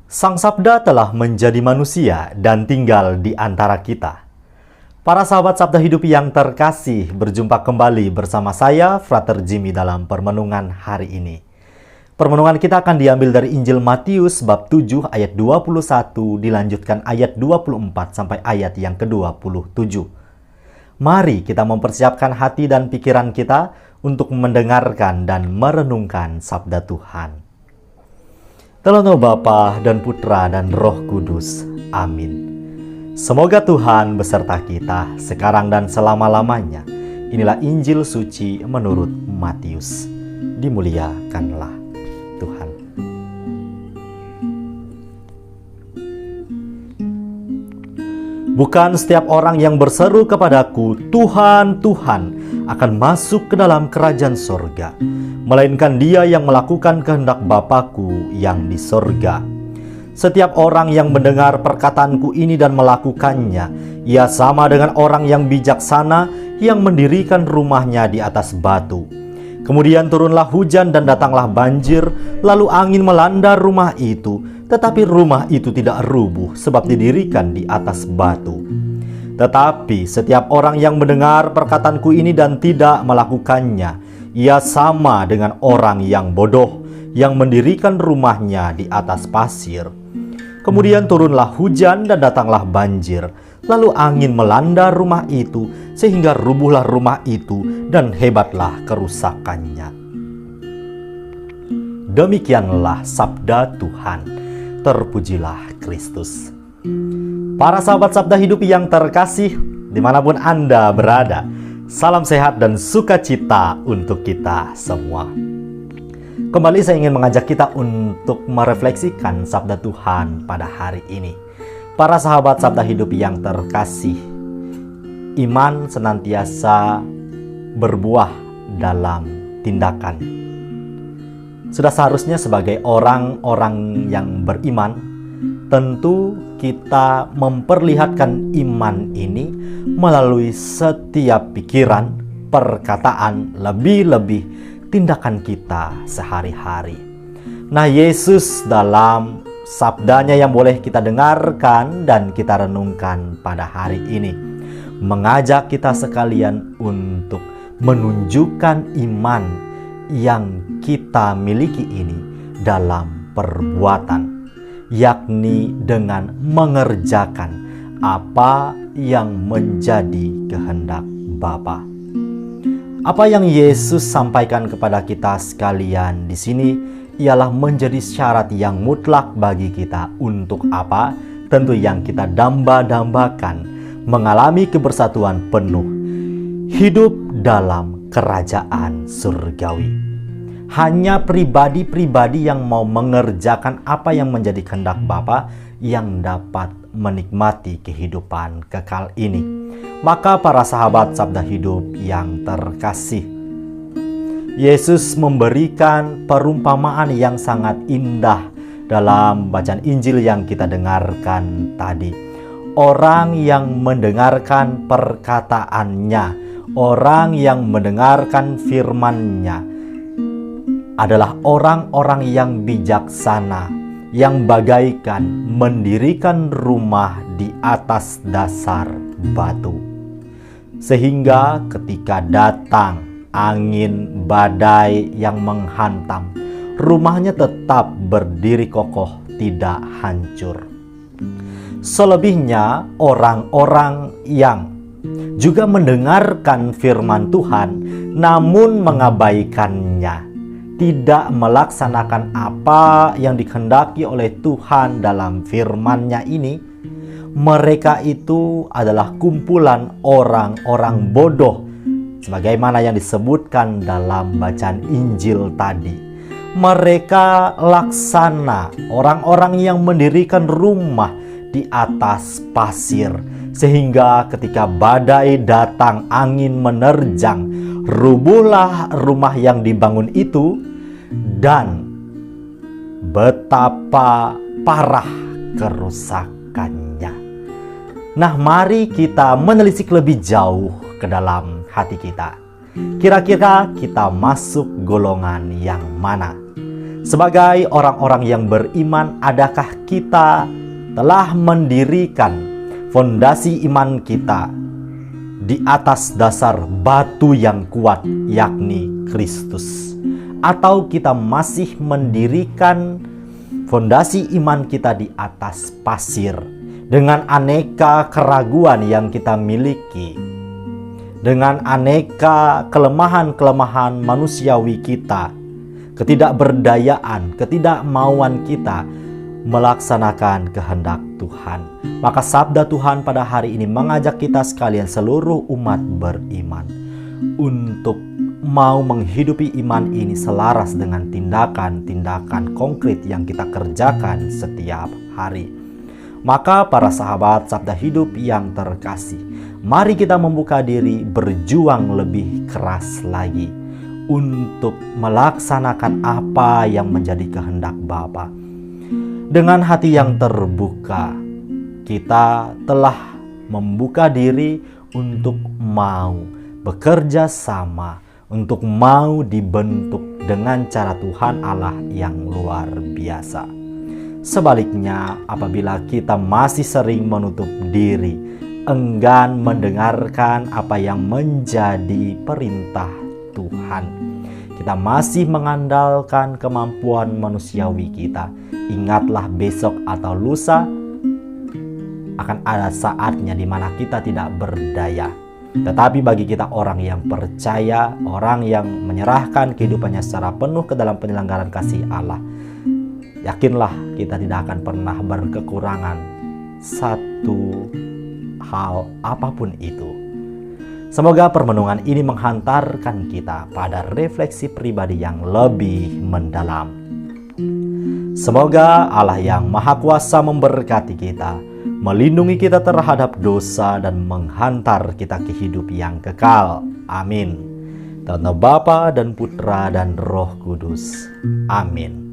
Sang Sabda telah menjadi manusia dan tinggal di antara kita. Para sahabat Sabda Hidup yang terkasih, berjumpa kembali bersama saya, Frater Jimmy, dalam permenungan hari ini. Permenungan kita akan diambil dari Injil Matius bab 7 ayat 21, dilanjutkan ayat 24 sampai ayat yang ke-27. Mari kita mempersiapkan hati dan pikiran kita untuk mendengarkan dan merenungkan sabda Tuhan. Dalam nama Bapa dan Putra dan Roh Kudus. Amin. Semoga Tuhan beserta kita sekarang dan selama-lamanya. Inilah Injil suci menurut Matius. Dimuliakanlah Tuhan. Bukan setiap orang yang berseru kepadaku, Tuhan, Tuhan, akan masuk ke dalam kerajaan sorga, melainkan dia yang melakukan kehendak Bapa-Ku yang di sorga. Setiap orang yang mendengar perkataanku ini dan melakukannya, ia sama dengan orang yang bijaksana yang mendirikan rumahnya di atas batu. Kemudian turunlah hujan dan datanglah banjir, lalu angin melanda rumah itu, tetapi rumah itu tidak rubuh sebab didirikan di atas batu. Tetapi setiap orang yang mendengar perkataanku ini dan tidak melakukannya, ia sama dengan orang yang bodoh yang mendirikan rumahnya di atas pasir. Kemudian turunlah hujan dan datanglah banjir, lalu angin melanda rumah itu sehingga rubuhlah rumah itu dan hebatlah kerusakannya. Demikianlah sabda Tuhan. Terpujilah Kristus. Para sahabat Sabda Hidup yang terkasih, dimanapun Anda berada, salam sehat dan sukacita untuk kita semua. Kembali saya ingin mengajak kita untuk merefleksikan sabda Tuhan pada hari ini. Para sahabat Sabda Hidup yang terkasih, iman senantiasa berbuah dalam tindakan. Sudah seharusnya sebagai orang-orang yang beriman, tentu kita memperlihatkan iman ini melalui setiap pikiran, perkataan, lebih-lebih tindakan kita sehari-hari. Nah, Yesus dalam sabdanya yang boleh kita dengarkan dan kita renungkan pada hari ini, mengajak kita sekalian untuk menunjukkan iman yang kita miliki ini dalam perbuatan, yakni dengan mengerjakan apa yang menjadi kehendak Bapa. Apa yang Yesus sampaikan kepada kita sekalian di sini ialah menjadi syarat yang mutlak bagi kita untuk apa? Tentu yang kita damba-dambakan, mengalami kebersatuan penuh, hidup dalam kerajaan surgawi. Hanya pribadi-pribadi yang mau mengerjakan apa yang menjadi kehendak Bapa yang dapat menikmati kehidupan kekal ini. Maka para sahabat Sabda Hidup yang terkasih, Yesus memberikan perumpamaan yang sangat indah dalam bacaan Injil yang kita dengarkan tadi. Orang yang mendengarkan perkataannya, orang yang mendengarkan firman-Nya adalah orang-orang yang bijaksana, yang bagaikan mendirikan rumah di atas dasar batu. Sehingga ketika datang angin badai yang menghantam, rumahnya tetap berdiri kokoh, tidak hancur. Selebihnya orang-orang yang juga mendengarkan firman Tuhan namun mengabaikannya, tidak melaksanakan apa yang dikehendaki oleh Tuhan dalam firman-Nya ini, mereka itu adalah kumpulan orang-orang bodoh, sebagaimana yang disebutkan dalam bacaan Injil tadi. Mereka laksana orang-orang yang mendirikan rumah di atas pasir, sehingga ketika badai datang, angin menerjang, rubuhlah rumah yang dibangun itu, dan betapa parah kerusakannya. Nah, mari kita menelisik lebih jauh ke dalam hati kita. Kira-kira kita masuk golongan yang mana? Sebagai orang-orang yang beriman, adakah kita telah mendirikan fondasi iman kita di atas dasar batu yang kuat, yakni Kristus? Atau kita masih mendirikan fondasi iman kita di atas pasir dengan aneka keraguan yang kita miliki, dengan aneka kelemahan-kelemahan manusiawi kita, ketidakberdayaan, ketidakmauan kita melaksanakan kehendak Tuhan? Maka sabda Tuhan pada hari ini mengajak kita sekalian, seluruh umat beriman, untuk mau menghidupi iman ini selaras dengan tindakan-tindakan konkret yang kita kerjakan setiap hari. Maka para sahabat Sabda Hidup yang terkasih, mari kita membuka diri berjuang lebih keras lagi untuk melaksanakan apa yang menjadi kehendak Bapa. Dengan hati yang terbuka, kita telah membuka diri untuk mau bekerja sama, untuk mau dibentuk dengan cara Tuhan Allah yang luar biasa. Sebaliknya, apabila kita masih sering menutup diri, enggan mendengarkan apa yang menjadi perintah Tuhan, kita masih mengandalkan kemampuan manusiawi kita, ingatlah besok atau lusa akan ada saatnya di mana kita tidak berdaya. Tetapi bagi kita orang yang percaya, orang yang menyerahkan kehidupannya secara penuh ke dalam penyelenggaraan kasih Allah, yakinlah kita tidak akan pernah berkekurangan satu hal apapun itu. Semoga permenungan ini menghantarkan kita pada refleksi pribadi yang lebih mendalam. Semoga Allah yang Maha Kuasa memberkati kita, melindungi kita terhadap dosa, dan menghantar kita ke hidup yang kekal. Amin. Dalam nama Bapa dan Putra dan Roh Kudus. Amin.